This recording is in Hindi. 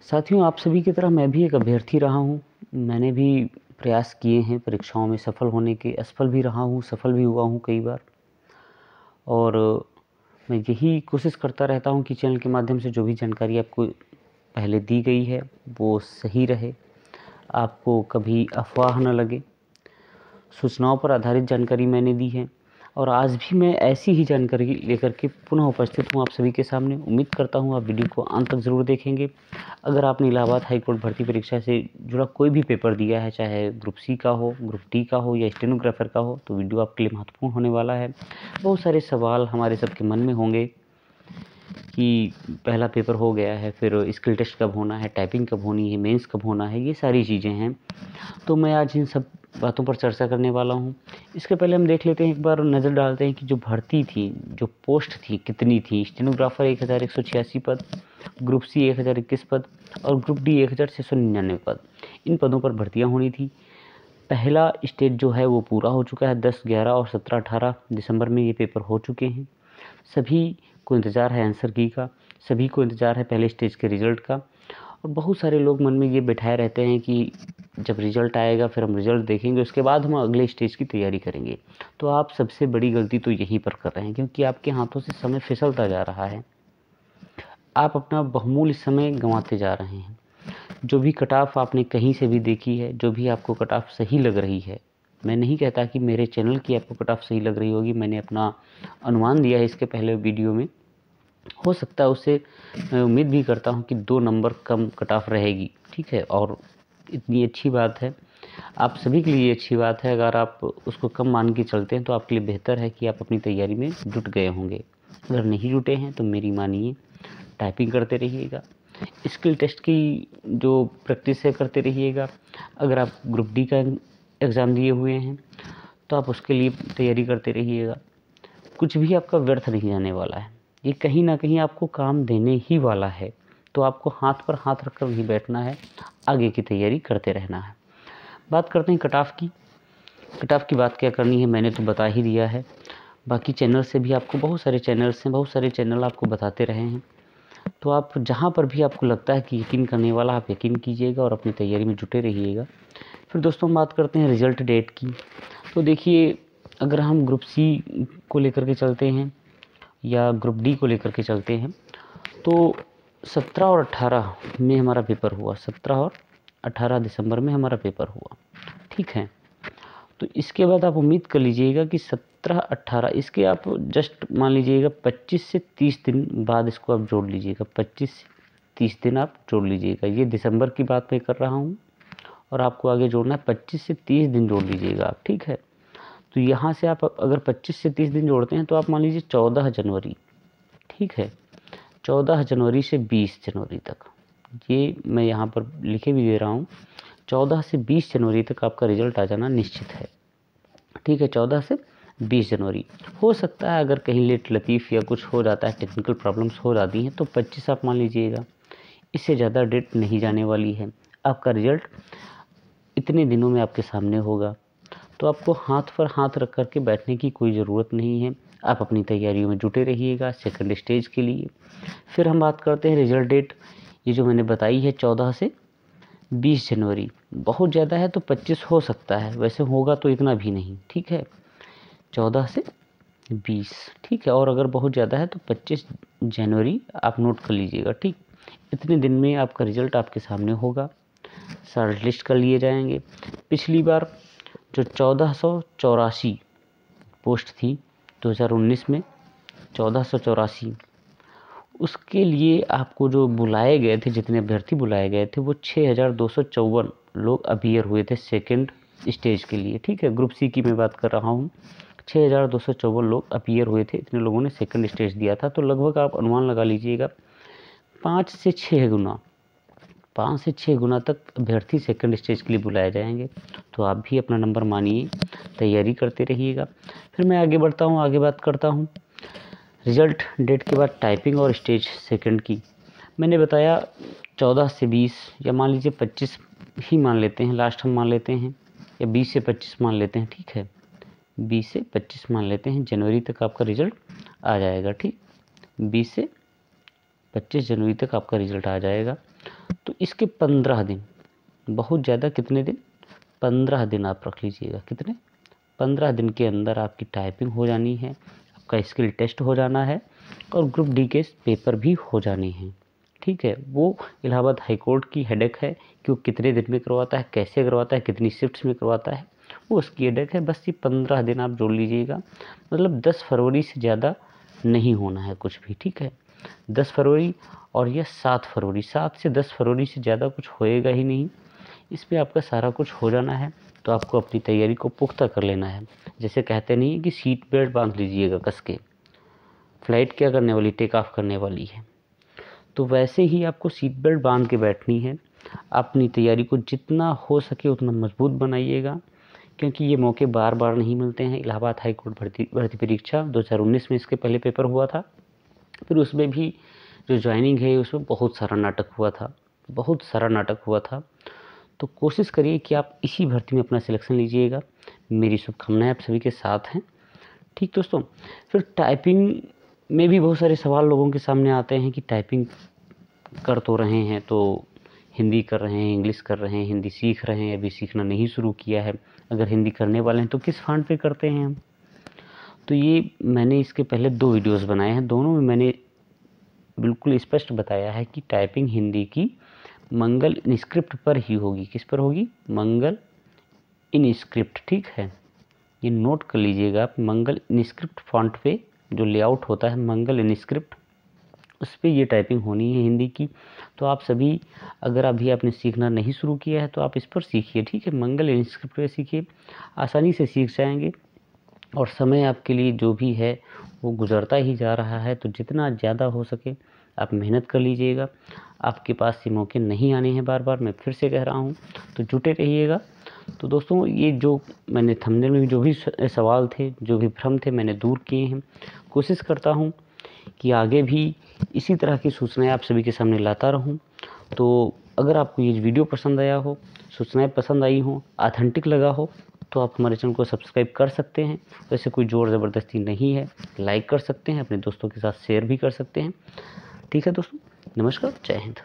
साथियों, आप सभी की तरह मैं भी एक अभ्यर्थी रहा हूँ। मैंने भी प्रयास किए हैं परीक्षाओं में सफल होने के, असफल भी रहा हूँ, सफल भी हुआ हूँ कई बार। और मैं यही कोशिश करता रहता हूँ कि चैनल के माध्यम से जो भी जानकारी आपको पहले दी गई है वो सही रहे, आपको कभी अफवाह न लगे। सूचनाओं पर आधारित जानकारी मैंने दी है और आज भी मैं ऐसी ही जानकारी लेकर के पुनः उपस्थित हूँ आप सभी के सामने। उम्मीद करता हूँ आप वीडियो को अंत तक ज़रूर देखेंगे। अगर आपने इलाहाबाद हाईकोर्ट भर्ती परीक्षा से जुड़ा कोई भी पेपर दिया है, चाहे ग्रुप सी का हो, ग्रुप डी का हो या स्टेनोग्राफर का हो, तो वीडियो आपके लिए महत्वपूर्ण होने वाला है। बहुत सारे सवाल हमारे सबके मन में होंगे कि पहला पेपर हो गया है, फिर स्किल टेस्ट कब होना है, टाइपिंग कब होनी है, मेंस कब होना है, ये सारी चीज़ें हैं। तो मैं आज इन सब बातों पर चर्चा करने वाला हूँ। इसके पहले हम देख लेते हैं, एक बार नज़र डालते हैं कि जो भर्ती थी, जो पोस्ट थी, कितनी थी। स्टेनोग्राफर 1186 पद, ग्रुप सी 1021 पद और ग्रुप डी 1699 पद। इन पदों पर भर्तियाँ होनी थी। पहला स्टेज जो है वो पूरा हो चुका है। 10, 11 और 17, 18 दिसंबर में ये पेपर हो चुके हैं। सभी को इंतज़ार है आंसर की का, सभी को इंतज़ार है पहले स्टेज के रिज़ल्ट का। और बहुत सारे लोग मन में ये बिठाए रहते हैं कि जब रिज़ल्ट आएगा फिर हम रिज़ल्ट देखेंगे, उसके बाद हम अगले स्टेज की तैयारी करेंगे। तो आप सबसे बड़ी गलती तो यहीं पर कर रहे हैं, क्योंकि आपके हाथों से समय फिसलता जा रहा है। आप अपना बहुमूल्य समय गंवाते जा रहे हैं। जो भी कट ऑफ आपने कहीं से भी देखी है, जो भी आपको कट ऑफ सही लग रही है, मैं नहीं कहता कि मेरे चैनल की आपको कट ऑफ सही लग रही होगी, मैंने अपना अनुमान दिया है इसके पहले वीडियो में। हो सकता है उससे मैं उम्मीद भी करता हूँ कि 2 नंबर कम कट ऑफ रहेगी, ठीक है। और इतनी अच्छी बात है, आप सभी के लिए अच्छी बात है। अगर आप उसको कम मान के चलते हैं तो आपके लिए बेहतर है कि आप अपनी तैयारी में जुट गए होंगे। अगर नहीं जुटे हैं तो मेरी मानिए, टाइपिंग करते रहिएगा, स्किल टेस्ट की जो प्रैक्टिस है करते रहिएगा। अगर आप ग्रुप डी का एग्ज़ाम दिए हुए हैं तो आप उसके लिए तैयारी करते रहिएगा। कुछ भी आपका व्यर्थ नहीं जाने वाला है, ये कहीं ना कहीं आपको काम देने ही वाला है। तो आपको हाथ पर हाथ रखकर नहीं बैठना है, आगे की तैयारी करते रहना है। बात करते हैं कट ऑफ की। कट ऑफ की बात क्या करनी है मैंने तो बता ही दिया है। बाकी चैनल से भी आपको, बहुत सारे चैनल्स हैं, बहुत सारे चैनल आपको बताते रहे हैं। तो आप जहाँ पर भी आपको लगता है कि यकीन करने वाला, आप यकीन कीजिएगा और अपनी तैयारी में जुटे रहिएगा। फिर दोस्तों हम बात करते हैं रिज़ल्ट डेट की। तो देखिए, अगर हम ग्रुप सी को लेकर के चलते हैं या ग्रुप डी को लेकर के चलते हैं, तो 17 और 18 में हमारा पेपर हुआ। 17 और 18 दिसंबर में हमारा पेपर हुआ, ठीक है। तो इसके बाद आप उम्मीद कर लीजिएगा कि 17-18 इसके आप जस्ट मान लीजिएगा 25 से 30 दिन बाद इसको आप जोड़ लीजिएगा। 25 से 30 दिन आप जोड़ लीजिएगा। ये दिसंबर की बात मैं कर रहा हूँ और आपको आगे जोड़ना है। 25 से 30 दिन जोड़ लीजिएगा आप, ठीक है। तो यहाँ से आप अगर 25 से 30 दिन जोड़ते हैं तो आप मान लीजिए 14 जनवरी, ठीक है। 14 जनवरी से 20 जनवरी तक, ये मैं यहाँ पर लिखे भी दे रहा हूँ। 14 से 20 जनवरी तक आपका रिज़ल्ट आ जाना निश्चित है, ठीक है। 14 से 20 जनवरी। हो सकता है अगर कहीं लेट लतीफ़ या कुछ हो जाता है, टेक्निकल प्रॉब्लम्स हो जाती हैं, तो 25 आप मान लीजिएगा। इससे ज़्यादा डेट नहीं जाने वाली है। आपका रिज़ल्ट इतने दिनों में आपके सामने होगा। तो आपको हाथ पर हाथ रख कर के बैठने की कोई ज़रूरत नहीं है। आप अपनी तैयारियों में जुटे रहिएगा सेकंड स्टेज के लिए। फिर हम बात करते हैं रिज़ल्ट डेट। ये जो मैंने बताई है 14 से 20 जनवरी, बहुत ज़्यादा है तो 25 हो सकता है, वैसे होगा तो इतना भी नहीं, ठीक है। 14 से 20, ठीक है। और अगर बहुत ज़्यादा है तो 25 जनवरी आप नोट कर लीजिएगा, ठीक। इतने दिन में आपका रिज़ल्ट आपके सामने होगा, शॉर्ट लिस्ट कर लिए जाएंगे। पिछली बार जो 1484 पोस्ट थी 2019 में, 1484, उसके लिए आपको जो बुलाए गए थे, जितने अभ्यर्थी बुलाए गए थे, वो 6254 लोग अपीयर हुए थे सेकंड स्टेज के लिए, ठीक है। ग्रुप सी की मैं बात कर रहा हूँ। 6254 लोग अपीयर हुए थे, इतने लोगों ने सेकंड स्टेज दिया था। तो लगभग आप अनुमान लगा लीजिएगा 5 से 6 गुना, 5 से 6 गुना तक अभ्यर्थी सेकंड स्टेज के लिए बुलाए जाएंगे। तो आप भी अपना नंबर मानिए, तैयारी करते रहिएगा। फिर मैं आगे बढ़ता हूँ, आगे बात करता हूँ रिज़ल्ट डेट के बाद टाइपिंग और स्टेज सेकंड की। मैंने बताया 14 से 20 या मान लीजिए 25 ही मान लेते हैं, लास्ट हम मान लेते हैं, या 20 से 25 मान लेते हैं, ठीक है। 20 से 25 मान लेते हैं, जनवरी तक आपका रिज़ल्ट आ जाएगा, ठीक। 20 से 25 जनवरी तक आपका रिज़ल्ट आ जाएगा। तो इसके 15 दिन, बहुत ज़्यादा कितने दिन, 15 दिन आप रख लीजिएगा। कितने, 15 दिन के अंदर आपकी टाइपिंग हो जानी है, आपका स्किल टेस्ट हो जाना है और ग्रुप डी के पेपर भी हो जाने हैं। ठीक है, वो इलाहाबाद हाई कोर्ट की हेडेक है कि वो कितने दिन में करवाता है, कैसे करवाता है, कितनी शिफ्ट्स में करवाता है, वो उसकी हेडेक है। बस ये 15 दिन आप जोड़ लीजिएगा, मतलब 10 फरवरी से ज़्यादा नहीं होना है कुछ भी। ठीक है, 10 फरवरी और यह 7 फरवरी, 7 से 10 फरवरी से ज़्यादा कुछ होएगा ही नहीं। इसमें आपका सारा कुछ हो जाना है। तो आपको अपनी तैयारी को पुख्ता कर लेना है। जैसे कहते नहीं है कि सीट बेल्ट बांध लीजिएगा कस के, फ्लाइट क्या करने वाली, टेक ऑफ करने वाली है, तो वैसे ही आपको सीट बेल्ट बांध के बैठनी है। अपनी तैयारी को जितना हो सके उतना मजबूत बनाइएगा, क्योंकि ये मौके बार बार नहीं मिलते हैं। इलाहाबाद हाई कोर्ट भर्ती परीक्षा 2019 में इसके पहले पेपर हुआ था, फिर उसमें भी जो ज्वाइनिंग है उसमें बहुत सारा नाटक हुआ था, बहुत सारा नाटक हुआ था। तो कोशिश करिए कि आप इसी भर्ती में अपना सिलेक्शन लीजिएगा। मेरी शुभकामनाएं आप सभी के साथ हैं। ठीक दोस्तों, फिर टाइपिंग में भी बहुत सारे सवाल लोगों के सामने आते हैं कि टाइपिंग कर तो रहे हैं, तो हिंदी कर रहे हैं, इंग्लिश कर रहे हैं, हिंदी सीख रहे हैं, अभी सीखना नहीं शुरू किया है। अगर हिंदी करने वाले हैं तो किस फॉन्ट पे करते हैं हम? तो ये मैंने इसके पहले 2 वीडियोस बनाए हैं, दोनों में मैंने बिल्कुल स्पष्ट बताया है कि टाइपिंग हिंदी की मंगल इनस्क्रिप्ट पर ही होगी। किस पर होगी? मंगल इनस्क्रिप्ट। ठीक है, ये नोट कर लीजिएगा आप, मंगल इनस्क्रिप्ट फॉन्ट पे जो लेआउट होता है मंगल इनस्क्रिप्ट, उस पर ये टाइपिंग होनी है हिंदी की। तो आप सभी, अगर अभी आपने सीखना नहीं शुरू किया है तो आप इस पर सीखिए। ठीक है, मंगल इनस्क्रिप्ट पे सीखिए, आसानी से सीख जाएंगे। और समय आपके लिए जो भी है वो गुजरता ही जा रहा है, तो जितना ज़्यादा हो सके आप मेहनत कर लीजिएगा। आपके पास ये मौके नहीं आने हैं बार बार, मैं फिर से कह रहा हूँ, तो जुटे रहिएगा। तो दोस्तों, ये जो मैंने थंबनेल में जो भी सवाल थे, जो भी भ्रम थे, मैंने दूर किए हैं। कोशिश करता हूँ कि आगे भी इसी तरह की सूचनाएं आप सभी के सामने लाता रहूं। तो अगर आपको ये वीडियो पसंद आया हो, सूचनाएं पसंद आई हो, ऑथेंटिक लगा हो, तो आप हमारे चैनल को सब्सक्राइब कर सकते हैं। वैसे कोई ज़ोर ज़बरदस्ती नहीं है, लाइक कर सकते हैं, अपने दोस्तों के साथ शेयर भी कर सकते हैं। ठीक है दोस्तों, नमस्कार, जय हिंद।